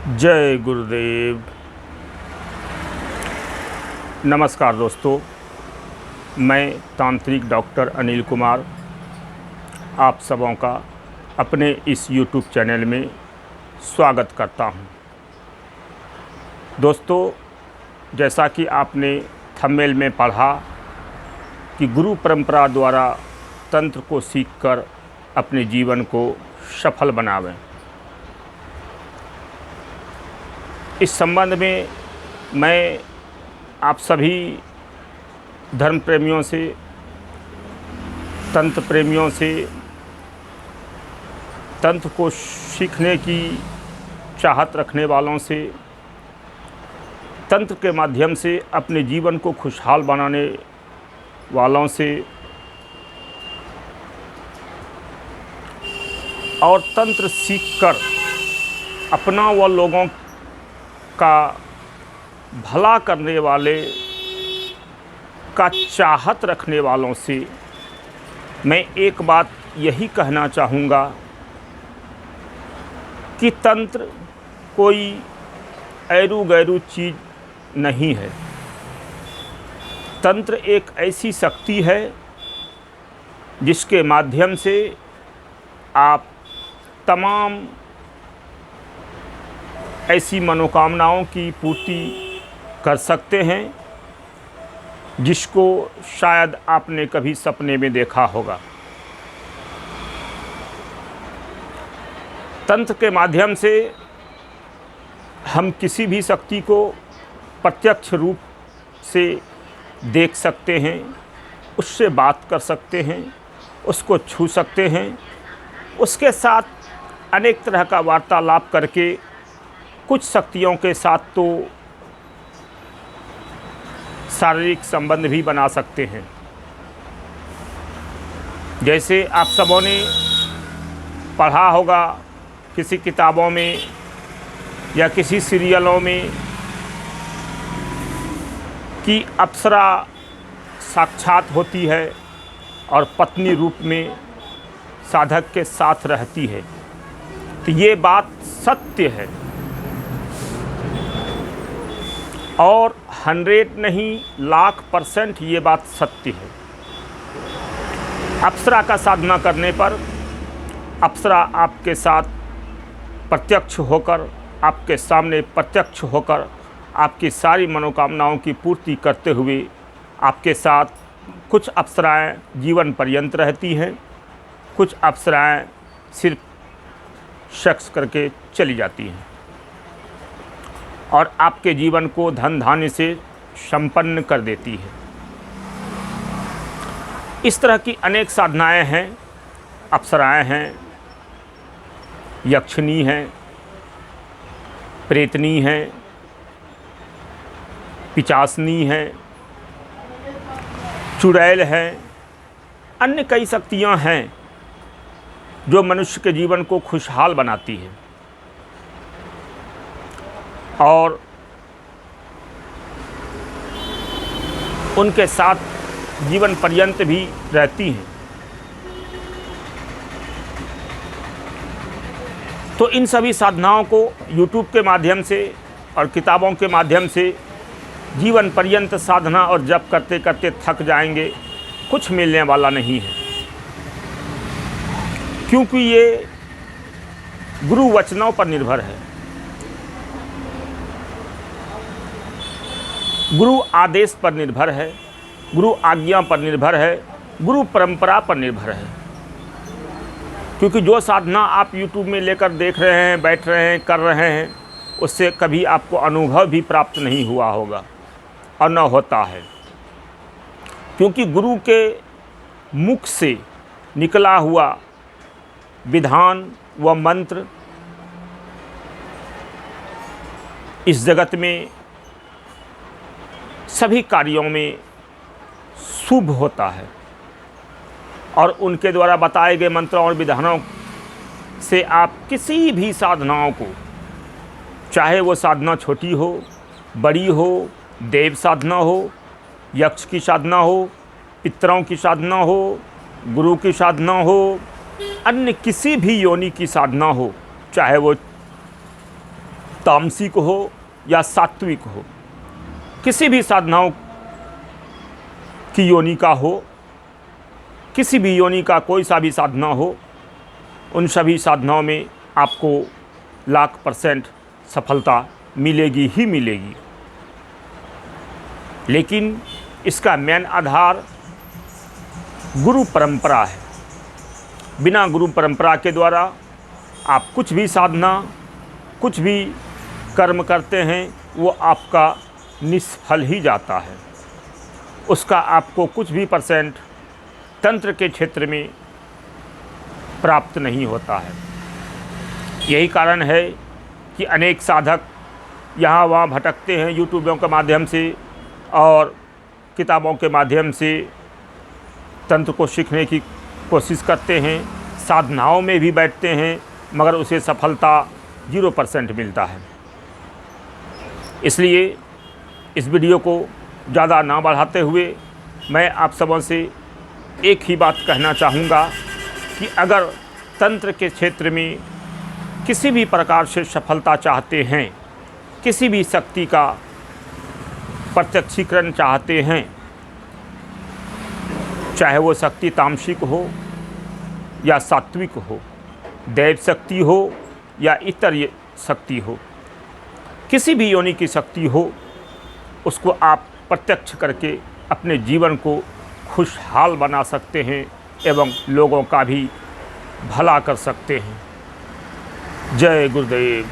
जय गुरुदेव। नमस्कार दोस्तों, मैं तांत्रिक डॉक्टर अनिल कुमार आप सबों का अपने इस YouTube चैनल में स्वागत करता हूं। दोस्तों, जैसा कि आपने थंबनेल में पढ़ा कि गुरु परंपरा द्वारा तंत्र को सीखकर अपने जीवन को सफल बनावें, इस संबंध में मैं आप सभी धर्म प्रेमियों से, तंत्र प्रेमियों से, तंत्र को सीखने की चाहत रखने वालों से, तंत्र के माध्यम से अपने जीवन को खुशहाल बनाने वालों से और तंत्र सीखकर अपना व लोगों का भला करने वाले का चाहत रखने वालों से मैं एक बात यही कहना चाहूँगा कि तंत्र कोई ऐरू गैरू चीज़ नहीं है। तंत्र एक ऐसी शक्ति है जिसके माध्यम से आप तमाम ऐसी मनोकामनाओं की पूर्ति कर सकते हैं जिसको शायद आपने कभी सपने में देखा होगा। तंत्र के माध्यम से हम किसी भी शक्ति को प्रत्यक्ष रूप से देख सकते हैं, उससे बात कर सकते हैं, उसको छू सकते हैं, उसके साथ अनेक तरह का वार्तालाप करके कुछ शक्तियों के साथ तो शारीरिक संबंध भी बना सकते हैं। जैसे आप सबों ने पढ़ा होगा किसी किताबों में या किसी सीरियलों में कि अप्सरा साक्षात होती है और पत्नी रूप में साधक के साथ रहती है। तो ये बात सत्य है और 100 नहीं लाख% ये बात सत्य है। अप्सरा का साधना करने पर अप्सरा आपके साथ प्रत्यक्ष होकर, आपके सामने प्रत्यक्ष होकर आपकी सारी मनोकामनाओं की पूर्ति करते हुए आपके साथ कुछ अप्सराएं जीवन पर्यंत रहती हैं, कुछ अप्सराएं सिर्फ सेक्स करके चली जाती हैं और आपके जीवन को धन धान्य से संपन्न कर देती है। इस तरह की अनेक साधनाएं हैं, अप्सराएं हैं, यक्षिणी हैं, प्रेतनी हैं, पिचासनी हैं, चुड़ैल हैं, अन्य कई शक्तियां हैं जो मनुष्य के जीवन को खुशहाल बनाती है और उनके साथ जीवन पर्यंत भी रहती हैं। तो इन सभी साधनाओं को YouTube के माध्यम से और किताबों के माध्यम से जीवन पर्यंत साधना और जप करते करते थक जाएंगे, कुछ मिलने वाला नहीं है, क्योंकि ये गुरु वचनों पर निर्भर है, गुरु आदेश पर निर्भर है, गुरु आज्ञा पर निर्भर है, गुरु परंपरा पर निर्भर है। क्योंकि जो साधना आप YouTube में लेकर देख रहे हैं, बैठ रहे हैं, कर रहे हैं, उससे कभी आपको अनुभव भी प्राप्त नहीं हुआ होगा और न होता है, क्योंकि गुरु के मुख से निकला हुआ विधान व मंत्र इस जगत में सभी कार्यों में शुभ होता है और उनके द्वारा बताए गए मंत्रों और विधानों से आप किसी भी साधनाओं को, चाहे वो साधना छोटी हो, बड़ी हो, देव साधना हो, यक्ष की साधना हो, पितरों की साधना हो, गुरु की साधना हो, अन्य किसी भी योनि की साधना हो, चाहे वो तामसिक हो या सात्विक हो, किसी भी साधनाओं की योनि का हो, किसी भी योनि का कोई सा भी साधना हो, उन सभी साधनाओं में आपको 100% सफलता मिलेगी ही मिलेगी। लेकिन इसका मेन आधार गुरु परंपरा है। बिना गुरु परंपरा के द्वारा आप कुछ भी साधना, कुछ भी कर्म करते हैं, वो आपका निष्फल ही जाता है। उसका आपको कुछ भी % तंत्र के क्षेत्र में प्राप्त नहीं होता है। यही कारण है कि अनेक साधक यहाँ वहाँ भटकते हैं, यूट्यूबों के माध्यम से और किताबों के माध्यम से तंत्र को सीखने की कोशिश करते हैं, साधनाओं में भी बैठते हैं, मगर उसे सफलता 0% मिलता है। इसलिए इस वीडियो को ज़्यादा ना बढ़ाते हुए मैं आप सबों से एक ही बात कहना चाहूँगा कि अगर तंत्र के क्षेत्र में किसी भी प्रकार से सफलता चाहते हैं, किसी भी शक्ति का प्रत्यक्षीकरण चाहते हैं, चाहे वो शक्ति तामसिक हो या सात्विक हो, दैव शक्ति हो या इतर शक्ति हो, किसी भी योनि की शक्ति हो, उसको आप प्रत्यक्ष करके अपने जीवन को खुशहाल बना सकते हैं एवं लोगों का भी भला कर सकते हैं। जय गुरुदेव।